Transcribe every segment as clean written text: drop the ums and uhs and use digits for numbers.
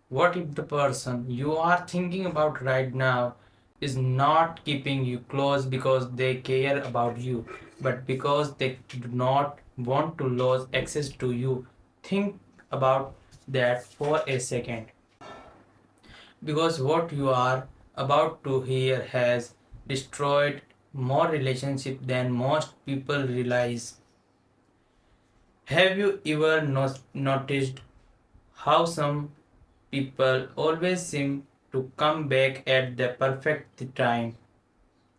What if the person you are thinking about right now is not keeping you close because they care about you, but because they do not want to lose access to you? Think about that for a second. Because what you are about to hear has destroyed more relationships than most people realize. Have you ever noticed how some people always seem to come back at the perfect time?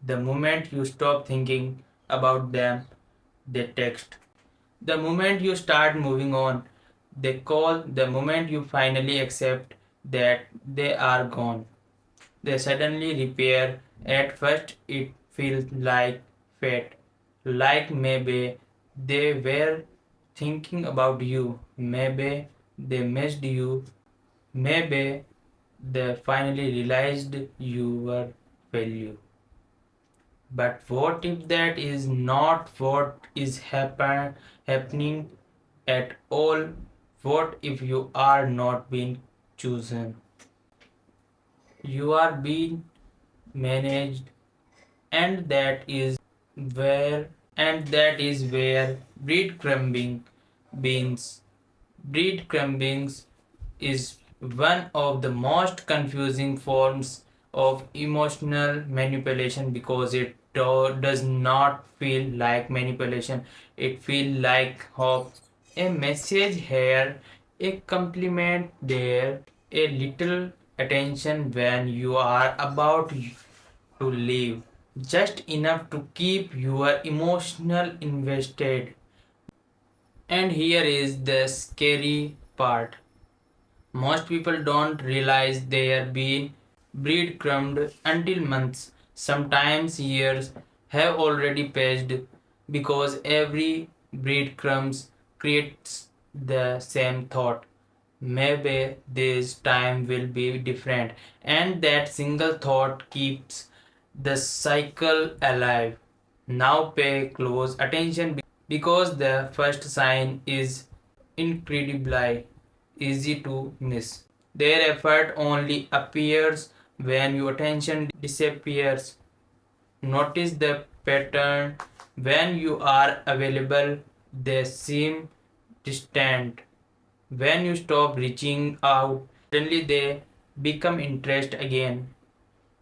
The moment you stop thinking about them, they text. The moment you start moving on, they call. The moment you finally accept that they are gone, they suddenly repair. At first, it feels like fate, like maybe they were thinking about you, maybe they missed you, maybe they finally realized your value. But what if that is not what is happening at all? What if you are not being chosen? You are being managed, and where that is where breadcrumbing beans. Breadcrumbing is one of the most confusing forms of emotional manipulation because it does not feel like manipulation. It feels like hope. A message here, a compliment there, a little attention when you are about to leave, just enough to keep your emotional invested. And here is the scary part. Most people don't realize they are being breadcrumbed until months, sometimes years, have already passed because every breadcrumbs creates the same thought. Maybe this time will be different, and that single thought keeps the cycle alive. Now pay close attention because the first sign is incredibly easy to miss. Their effort only appears when your attention disappears. Notice the pattern. When you are available, they seem distant. When you stop reaching out, suddenly they become interest again.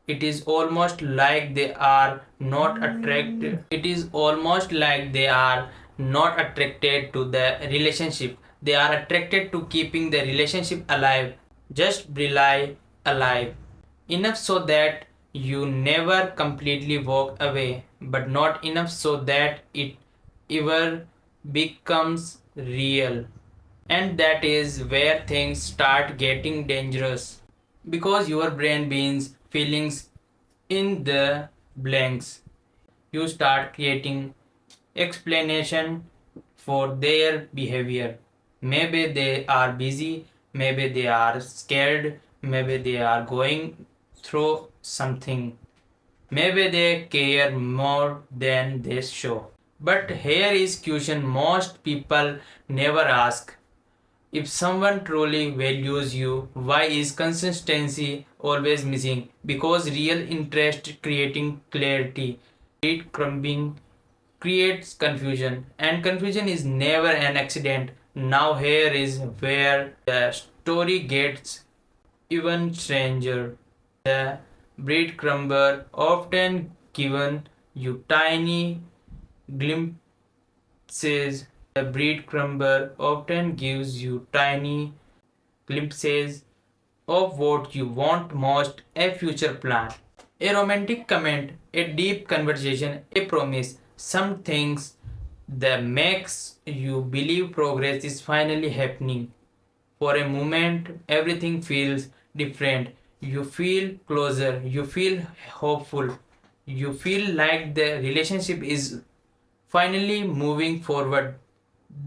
It is almost like they are not attracted. It is almost like they are not attracted to the relationship. They are attracted to keeping the relationship alive. Just rely alive enough so that you never completely walk away, but not enough so that it ever becomes real. And that is where things start getting dangerous because your brain beans feelings in the blanks. You start creating explanation for their behavior. Maybe they are busy, maybe they are scared, maybe they are going through something, maybe they care more than they show. But here is question most people never ask. If someone truly values you, why is consistency always missing? Because real interest creating clarity, breadcrumbing creates confusion, and confusion is never an accident. Now here is where the story gets even stranger. The breadcrumber often given you tiny glimpses. The breadcrumber often gives you tiny glimpses of what you want most, a future plan, a romantic comment, a deep conversation, a promise, some things that makes you believe progress is finally happening. For a moment, everything feels different. You feel closer, you feel hopeful, you feel like the relationship is finally moving forward.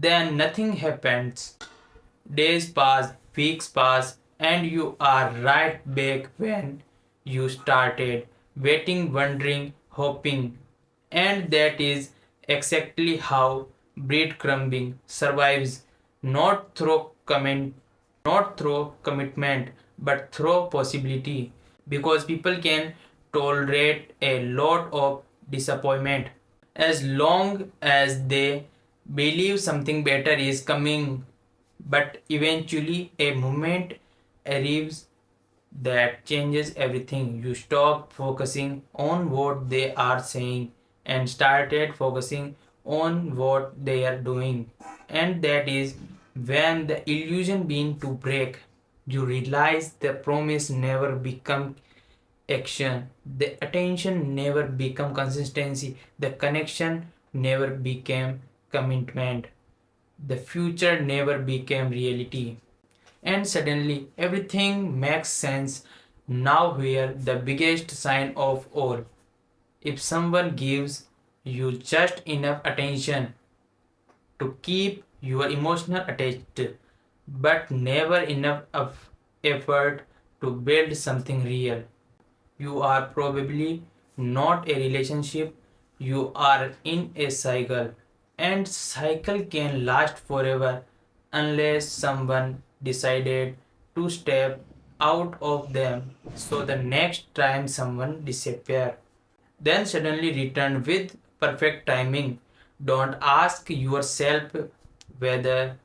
Then nothing happens. Days pass, weeks pass, and you are right back when you started, waiting, wondering, hoping. And that is exactly how breadcrumbing survives, not through comment, not through commitment but through possibility, because people can tolerate a lot of disappointment as long as they believe something better is coming. But eventually a moment arrives that changes everything. You stop focusing on what they are saying and started focusing on what they are doing. And that is when the illusion begins to break. You realize the promise never become action, the attention never become consistency, the connection never became commitment, the future never became reality. And suddenly everything makes sense. Now, here the biggest sign of all: if someone gives you just enough attention to keep your emotional attached, but never enough of effort to build something real, you are probably not a relationship, you are in a cycle. And cycle can last forever unless someone decided to step out of them, so the next time someone disappear, then suddenly return with perfect timing. Don't ask yourself whether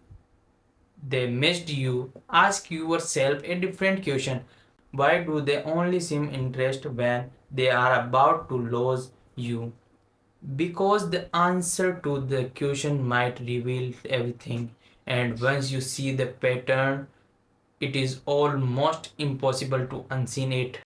they missed you. Ask yourself a different question: why do they only seem interested when they are about to lose you? Because the answer to the question might reveal everything, and once you see the pattern, it is almost impossible to unseen it.